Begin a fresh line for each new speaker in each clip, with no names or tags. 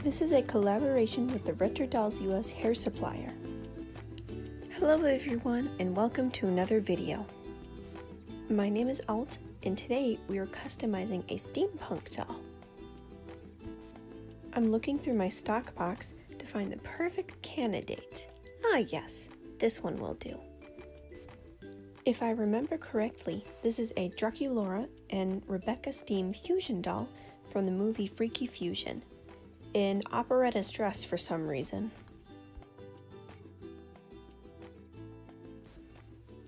This is a collaboration with the Retro Dolls US hair supplier. Hello everyone and welcome to another video. My name is Alt and today we are customizing a steampunk doll. I'm looking through my stock box to find the perfect candidate. Ah yes, this one will do. If I remember correctly, this is a Draculaura and Rebecca Steam fusion doll from the movie Freaky Fusion, in operetta's dress for some reason.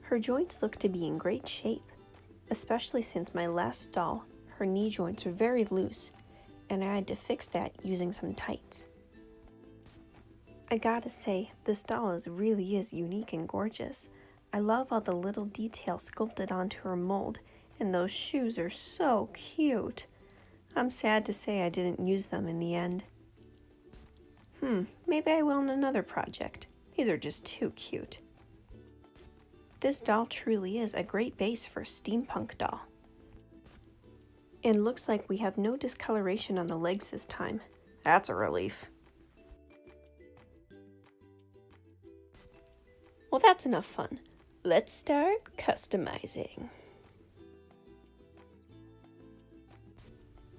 Her joints look to be in great shape, especially since my last doll, her knee joints were very loose, and I had to fix that using some tights. I gotta say, this doll really is unique and gorgeous. I love all the little details sculpted onto her mold, and those shoes are so cute. I'm sad to say I didn't use them in the end. Maybe I will in another project. These are just too cute. This doll truly is a great base for a steampunk doll. And looks like we have no discoloration on the legs this time. That's a relief. Well, that's enough fun. Let's start customizing.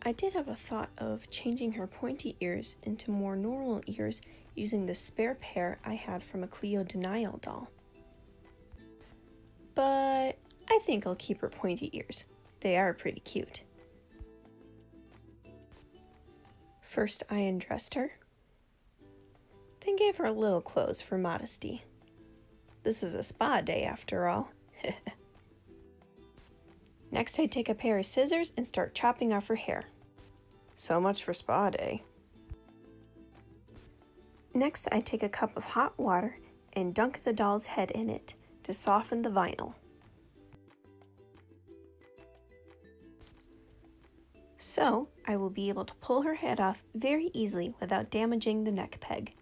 I did have a thought of changing her pointy ears into more normal ears using the spare pair I had from a Cleo Denial doll. But I think I'll keep her pointy ears. They are pretty cute. First I undressed her, then gave her a little clothes for modesty. This is a spa day after all. Next I take a pair of scissors and start chopping off her hair. So much for spa day. Next I take a cup of hot water and dunk the doll's head in it to soften the vinyl. So I will be able to pull her head off very easily without damaging the neck peg.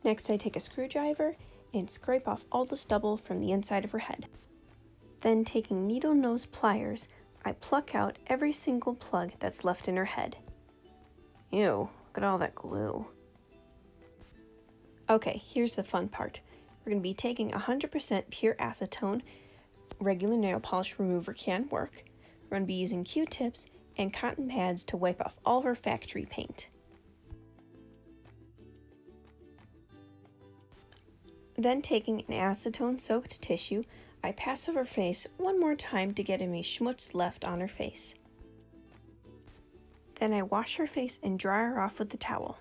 Next I take a screwdriver and scrape off all the stubble from the inside of her head. Then taking needle nose pliers, I pluck out every single plug that's left in her head. Ew, look at all that glue. Okay, here's the fun part. We're going to be taking 100% pure acetone, regular nail polish remover can work. We're going to be using Q-tips and cotton pads to wipe off all of her factory paint. Then taking an acetone-soaked tissue, I pass over her face one more time to get any schmutz left on her face. Then I wash her face and dry her off with the towel.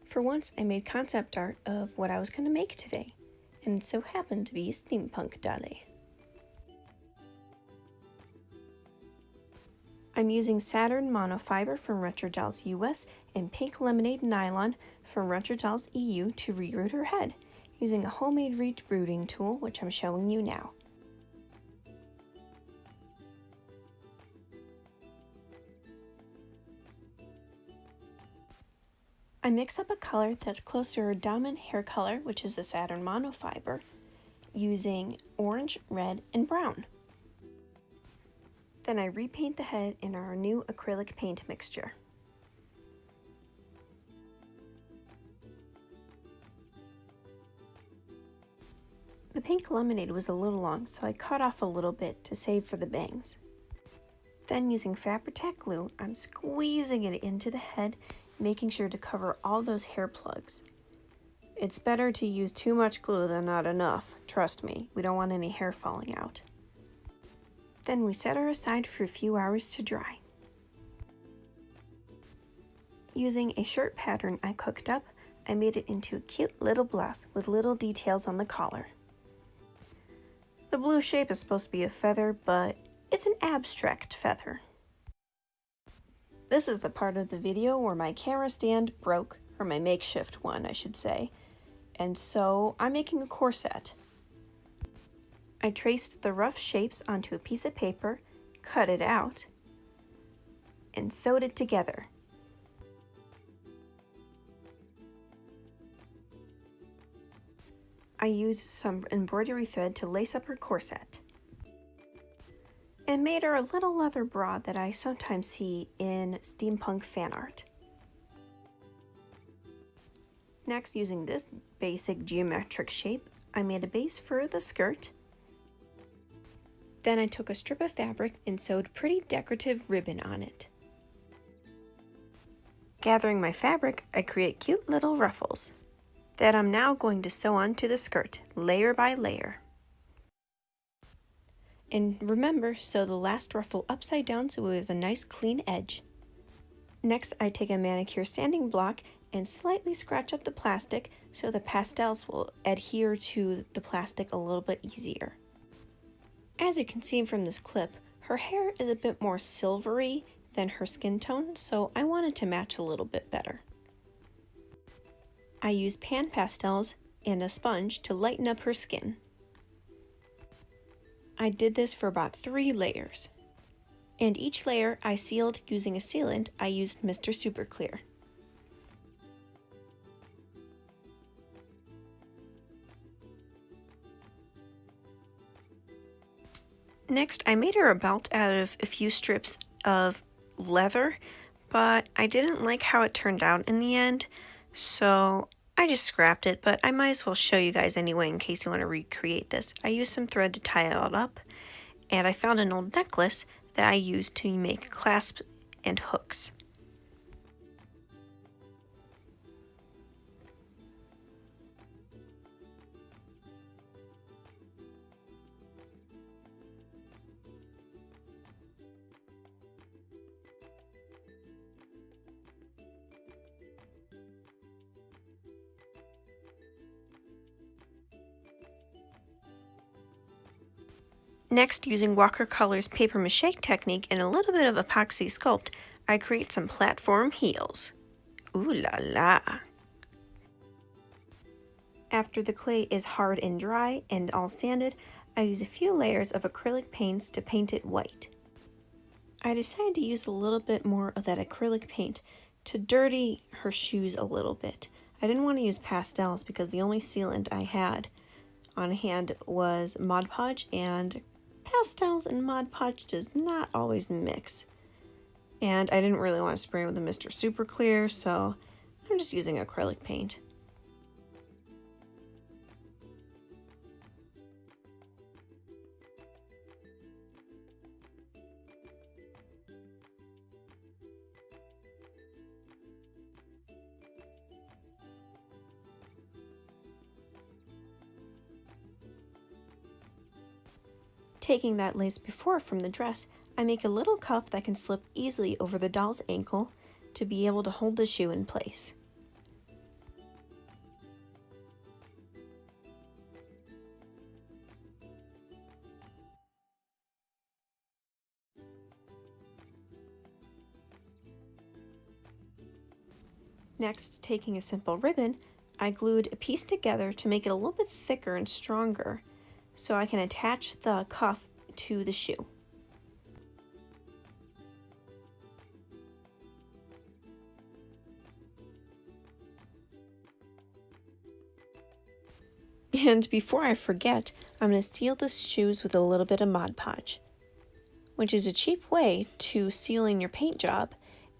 For once, I made concept art of what I was going to make today, and it so happened to be a steampunk dolly. I'm using Saturn monofiber from Retro Dolls US and pink lemonade nylon from Retro Dolls EU to reroot her head, using a homemade rerooting tool, which I'm showing you now. I mix up a color that's close to her dominant hair color, which is the Saturn monofiber, using orange, red, and brown. Then I repaint the head in our new acrylic paint mixture. The pink lemonade was a little long, so I cut off a little bit to save for the bangs. Then using Fabri-Tac glue, I'm squeezing it into the head, making sure to cover all those hair plugs. It's better to use too much glue than not enough. Trust me, we don't want any hair falling out. Then we set her aside for a few hours to dry. Using a shirt pattern I cooked up, I made it into a cute little blouse with little details on the collar. The blue shape is supposed to be a feather, but it's an abstract feather. This is the part of the video where my camera stand broke, or my makeshift one, I should say, and so I'm making a corset. I traced the rough shapes onto a piece of paper, cut it out, and sewed it together. I used some embroidery thread to lace up her corset. and made her a little leather bra that I sometimes see in steampunk fan art. Next, using this basic geometric shape, I made a base for the skirt. Then I took a strip of fabric and sewed pretty decorative ribbon on it. Gathering my fabric, I create cute little ruffles that I'm now going to sew onto the skirt, layer by layer. And remember, sew the last ruffle upside down so we have a nice clean edge. Next, I take a manicure sanding block and slightly scratch up the plastic so the pastels will adhere to the plastic a little bit easier. As you can see from this clip, her hair is a bit more silvery than her skin tone, so I wanted to match a little bit better. I use pan pastels and a sponge to lighten up her skin. I did this for about 3 layers. And each layer I sealed using a sealant. I used Mr. Super Clear. Next, I made her a belt out of a few strips of leather, but I didn't like how it turned out in the end, so I just scrapped it, but I might as well show you guys anyway in case you want to recreate this. I used some thread to tie it all up, and I found an old necklace that I used to make clasps and hooks. Next, using watercolor's paper mache technique and a little bit of epoxy sculpt, I create some platform heels. Ooh la la! After the clay is hard and dry and all sanded, I use a few layers of acrylic paints to paint it white. I decided to use a little bit more of that acrylic paint to dirty her shoes a little bit. I didn't want to use pastels because the only sealant I had on hand was Mod Podge, and pastels and Mod Podge does not always mix. And I didn't really want to spray with the Mr. Super Clear, so I'm just using acrylic paint. Taking that lace before from the dress, I make a little cuff that can slip easily over the doll's ankle to be able to hold the shoe in place. Next, taking a simple ribbon, I glued a piece together to make it a little bit thicker and stronger so I can attach the cuff to the shoe. And before I forget, I'm going to seal the shoes with a little bit of Mod Podge, which is a cheap way to sealing your paint job,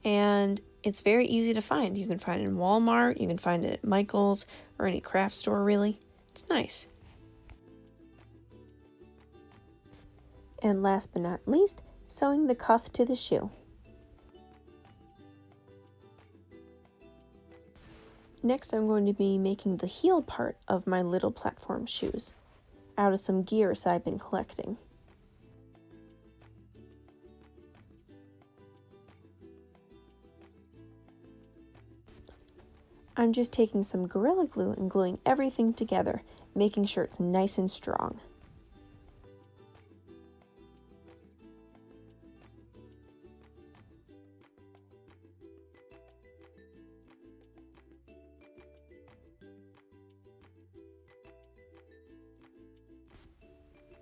and it's very easy to find. You can find it in Walmart, you can find it at Michael's, or any craft store really. It's nice. And last but not least, sewing the cuff to the shoe. Next, I'm going to be making the heel part of my little platform shoes out of some gears I've been collecting. I'm just taking some Gorilla Glue and gluing everything together, making sure it's nice and strong.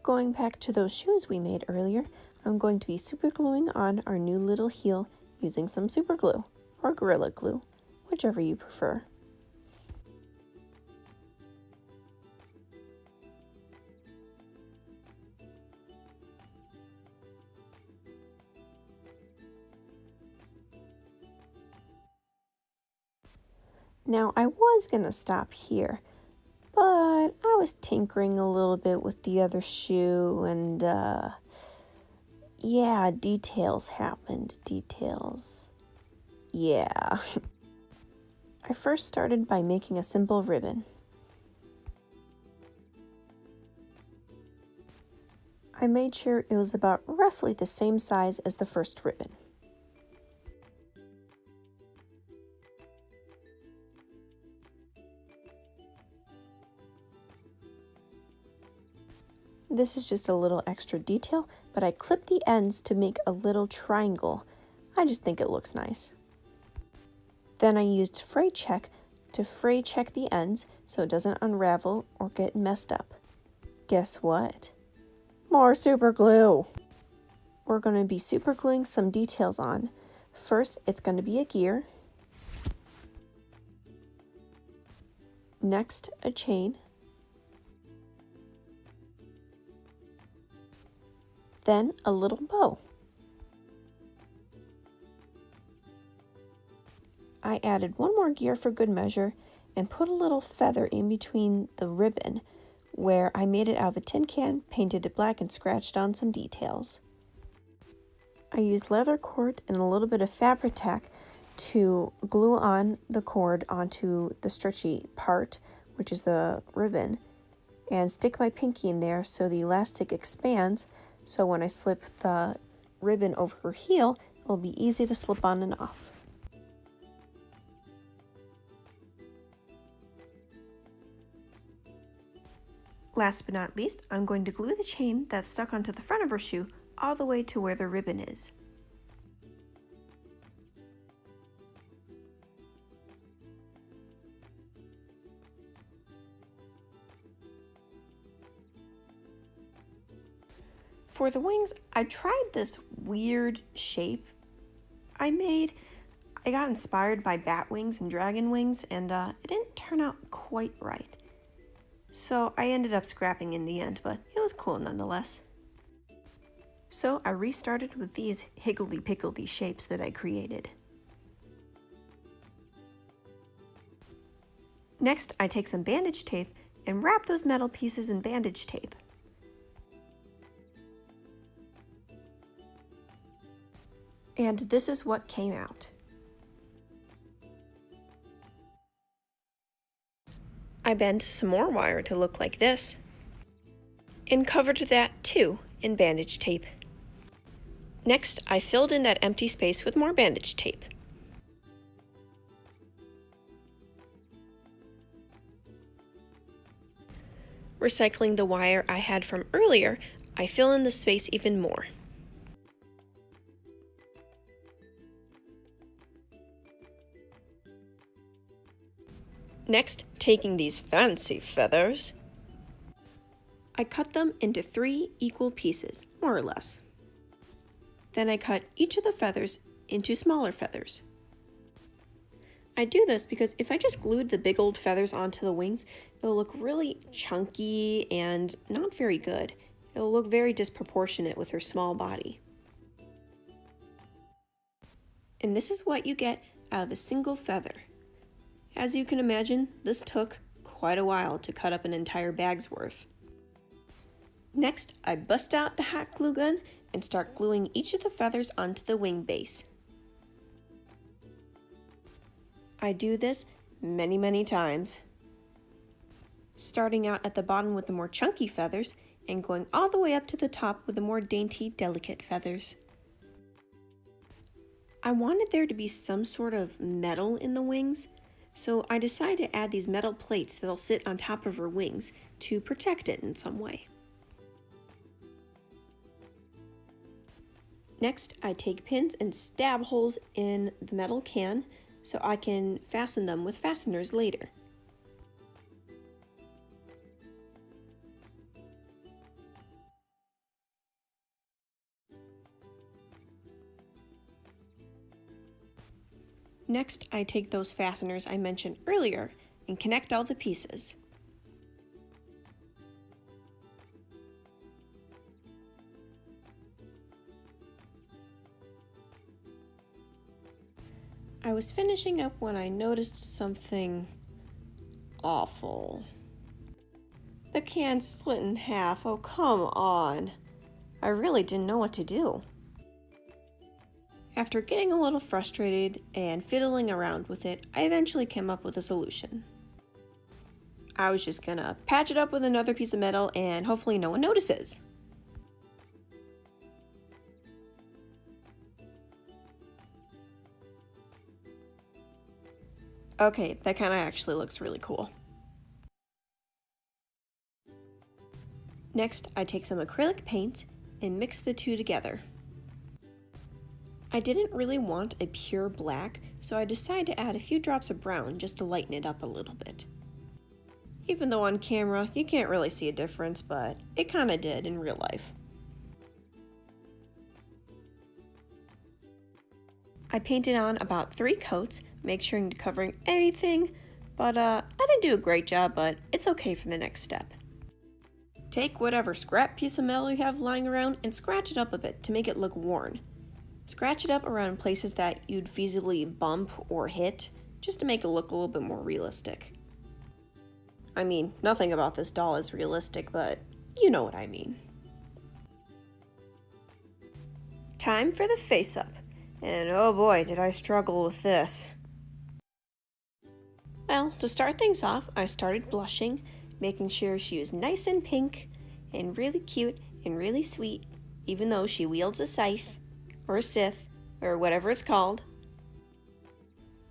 Going back to those shoes we made earlier, I'm going to be super gluing on our new little heel using some super glue or Gorilla Glue, whichever you prefer. Now I was gonna stop here, but I was tinkering a little bit with the other shoe and yeah, details happened, details. Yeah. I first started by making a simple ribbon. I made sure it was about roughly the same size as the first ribbon. This is just a little extra detail, but I clipped the ends to make a little triangle. I just think it looks nice. Then I used fray check to fray check the ends so it doesn't unravel or get messed up. Guess what? More super glue! We're going to be super gluing some details on. First, it's going to be a gear. Next, a chain. Then a little bow. I added one more gear for good measure and put a little feather in between the ribbon where I made it out of a tin can, painted it black, and scratched on some details. I used leather cord and a little bit of Fabri-Tac to glue on the cord onto the stretchy part, which is the ribbon, and stick my pinky in there so the elastic expands, so when I slip the ribbon over her heel, it'll be easy to slip on and off. Last but not least, I'm going to glue the chain that's stuck onto the front of her shoe all the way to where the ribbon is. For the wings, I tried this weird shape I made. I got inspired by bat wings and dragon wings, and it didn't turn out quite right. So I ended up scrapping in the end, but it was cool nonetheless. So I restarted with these higgledy-piggledy shapes that I created. Next, I take some bandage tape and wrap those metal pieces in bandage tape. And this is what came out. I bent some more wire to look like this, and covered that too in bandage tape. Next, I filled in that empty space with more bandage tape. Recycling the wire I had from earlier, I fill in the space even more. Next, taking these fancy feathers, I cut them into 3 equal pieces, more or less. Then I cut each of the feathers into smaller feathers. I do this because if I just glued the big old feathers onto the wings, it'll look really chunky and not very good. It'll look very disproportionate with her small body. And this is what you get out of a single feather. As you can imagine, this took quite a while to cut up an entire bag's worth. Next, I bust out the hot glue gun and start gluing each of the feathers onto the wing base. I do this many times, starting out at the bottom with the more chunky feathers and going all the way up to the top with the more dainty, delicate feathers. I wanted there to be some sort of metal in the wings, so I decided to add these metal plates that'll sit on top of her wings to protect it in some way. Next, I take pins and stab holes in the metal can so I can fasten them with fasteners later. Next, I take those fasteners I mentioned earlier and connect all the pieces. I was finishing up when I noticed something awful. The can split in half. Oh, come on. I really didn't know what to do. After getting a little frustrated and fiddling around with it, I eventually came up with a solution. I was just gonna patch it up with another piece of metal and hopefully no one notices. Okay, that kind of actually looks really cool. Next, I take some acrylic paint and mix the two together. I didn't really want a pure black, so I decided to add a few drops of brown just to lighten it up a little bit. Even though on camera you can't really see a difference, but it kinda did in real life. I painted on about 3 coats, make sure to covering anything, but I didn't do a great job, but it's okay for the next step. Take whatever scrap piece of metal you have lying around and scratch it up a bit to make it look worn. Scratch it up around places that you'd feasibly bump or hit, just to make it look a little bit more realistic. I mean, nothing about this doll is realistic, but you know what I mean. Time for the face-up, and oh boy, did I struggle with this. Well, to start things off, I started blushing, making sure she was nice and pink, and really cute and really sweet, even though she wields a scythe, or a scythe, or whatever it's called.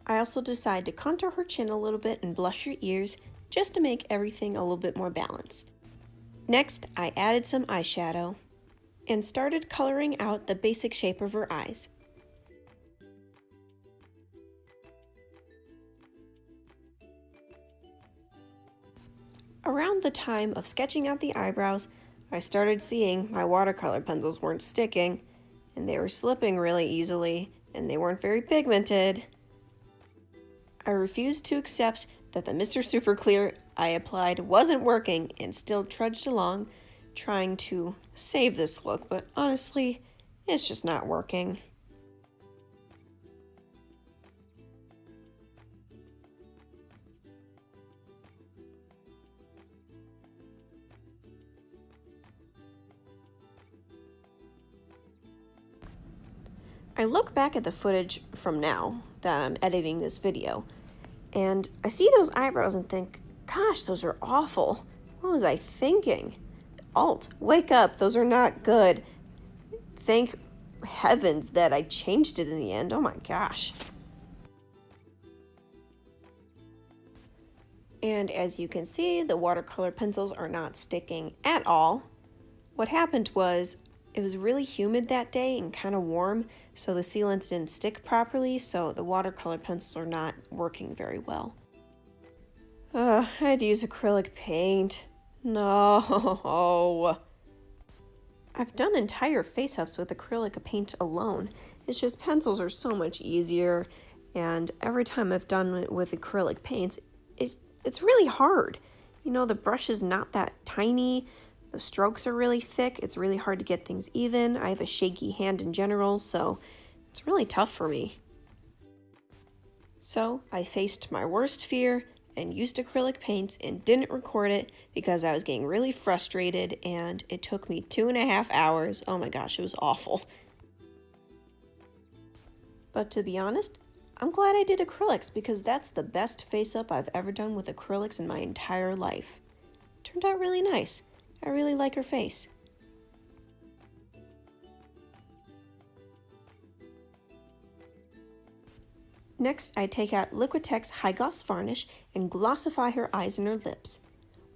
I also decided to contour her chin a little bit and blush her ears, just to make everything a little bit more balanced. Next, I added some eyeshadow, and started coloring out the basic shape of her eyes. Around the time of sketching out the eyebrows, I started seeing my watercolor pencils weren't sticking, and they were slipping really easily, and they weren't very pigmented. I refused to accept that the Mr. Super Clear I applied wasn't working and still trudged along, trying to save this look, but honestly, it's just not working. I look back at the footage from now that I'm editing this video, and I see those eyebrows and think, gosh, those are awful. What was I thinking? Alt, wake up, those are not good. Thank heavens that I changed it in the end, oh my gosh. And as you can see, the watercolor pencils are not sticking at all. What happened was, it was really humid that day and kind of warm, so the sealant didn't stick properly, so the watercolor pencils are not working very well. I had to use acrylic paint. No. I've done entire face-ups with acrylic paint alone. It's just pencils are so much easier, and every time I've done it with acrylic paints, it's really hard. You know, the brush is not that tiny. The strokes are really thick. It's really hard to get things even. I have a shaky hand in general, so it's really tough for me. So I faced my worst fear and used acrylic paints and didn't record it because I was getting really frustrated, and it took me 2.5 hours. Oh my gosh, it was awful. But to be honest, I'm glad I did acrylics because that's the best face-up I've ever done with acrylics in my entire life. Turned out really nice. I really like her face. Next, I take out Liquitex High Gloss Varnish and glossify her eyes and her lips.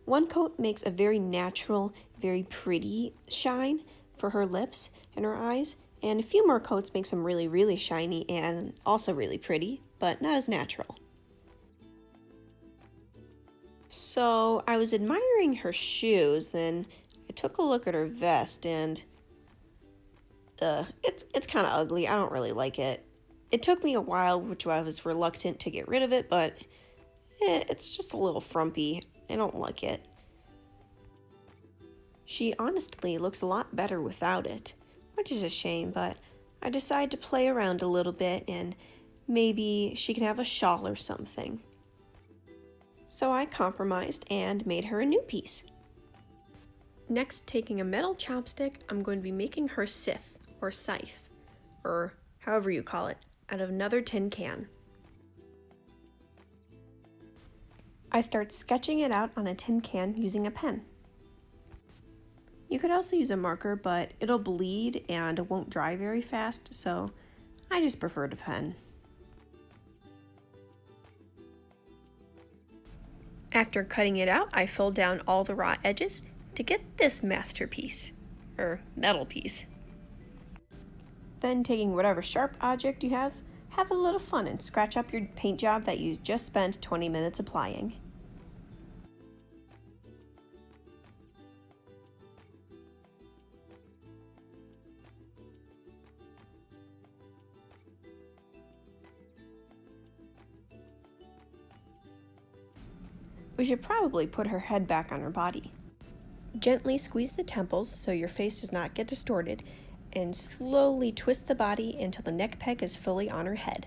One coat makes a very natural, very pretty shine for her lips and her eyes, and a few more coats make them really, really shiny and also really pretty, but not as natural. So I was admiring her shoes, and I took a look at her vest, and it's kind of ugly. I don't really like it. It took me a while, which I was reluctant to get rid of it, but it's just a little frumpy. I don't like it. She honestly looks a lot better without it, which is a shame, but I decided to play around a little bit and maybe she can have a shawl or something. So I compromised and made her a new piece. Next, taking a metal chopstick, I'm going to be making her scythe, or scythe, or however you call it, out of another tin can. I start sketching it out on a tin can using a pen. You could also use a marker, but it'll bleed and it won't dry very fast, so I just preferred a pen. After cutting it out, I filled down all the raw edges to get this masterpiece, or metal piece. Then taking whatever sharp object you have a little fun and scratch up your paint job that you just spent 20 minutes applying. We should probably put her head back on her body. Gently squeeze the temples so your face does not get distorted, and slowly twist the body until the neck peg is fully on her head.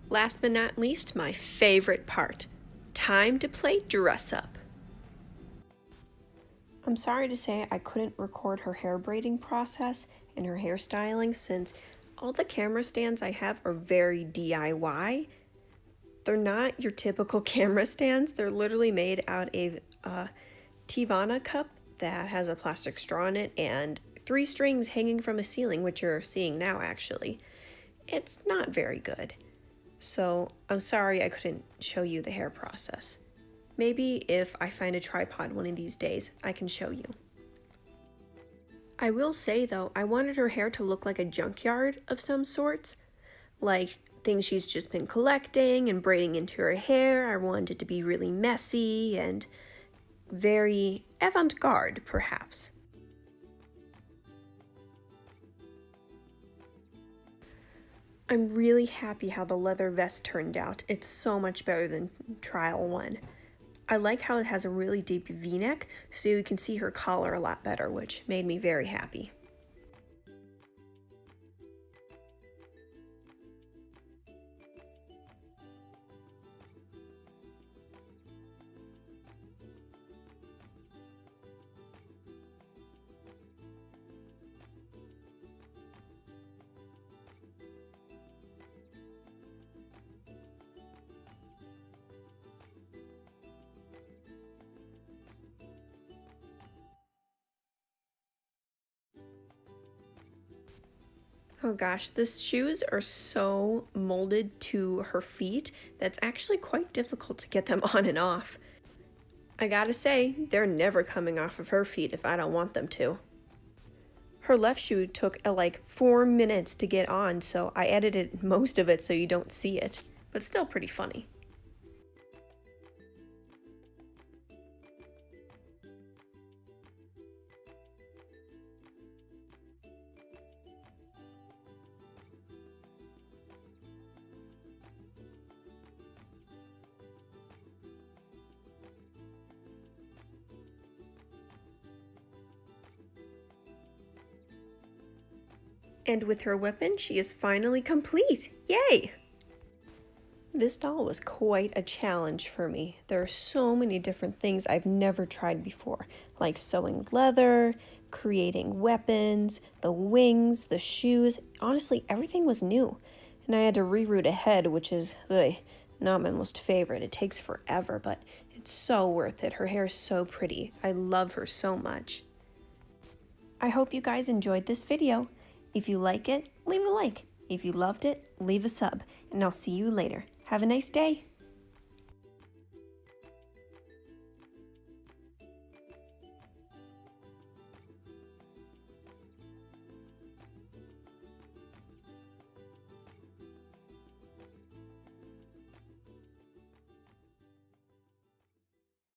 Last but not least, my favorite part. Time to play dress up. I'm sorry to say I couldn't record her hair braiding process and her hairstyling since all the camera stands I have are very DIY. They're not your typical camera stands. They're literally made out of a Tivana cup that has a plastic straw in it and 3 strings hanging from a ceiling, which you're seeing now actually. It's not very good. So I'm sorry I couldn't show you the hair process. Maybe if I find a tripod one of these days, I can show you. I will say though, I wanted her hair to look like a junkyard of some sorts, like things she's just been collecting and braiding into her hair. I wanted it to be really messy and very avant-garde, perhaps. I'm really happy how the leather vest turned out. It's so much better than trial 1. I like how it has a really deep V-neck, so you can see her collar a lot better, which made me very happy. Oh gosh, the shoes are so molded to her feet that's actually quite difficult to get them on and off. I gotta say, they're never coming off of her feet if I don't want them to. Her left shoe took like 4 minutes to get on, so I edited most of it so you don't see it, but still pretty funny. And with her weapon, she is finally complete! Yay! This doll was quite a challenge for me. There are so many different things I've never tried before, like sewing leather, creating weapons, the wings, the shoes. Honestly, everything was new. And I had to reroot a head, which is not my most favorite. It takes forever, but it's so worth it. Her hair is so pretty. I love her so much. I hope you guys enjoyed this video. If you like it, leave a like. If you loved it, leave a sub. And I'll see you later. Have a nice day.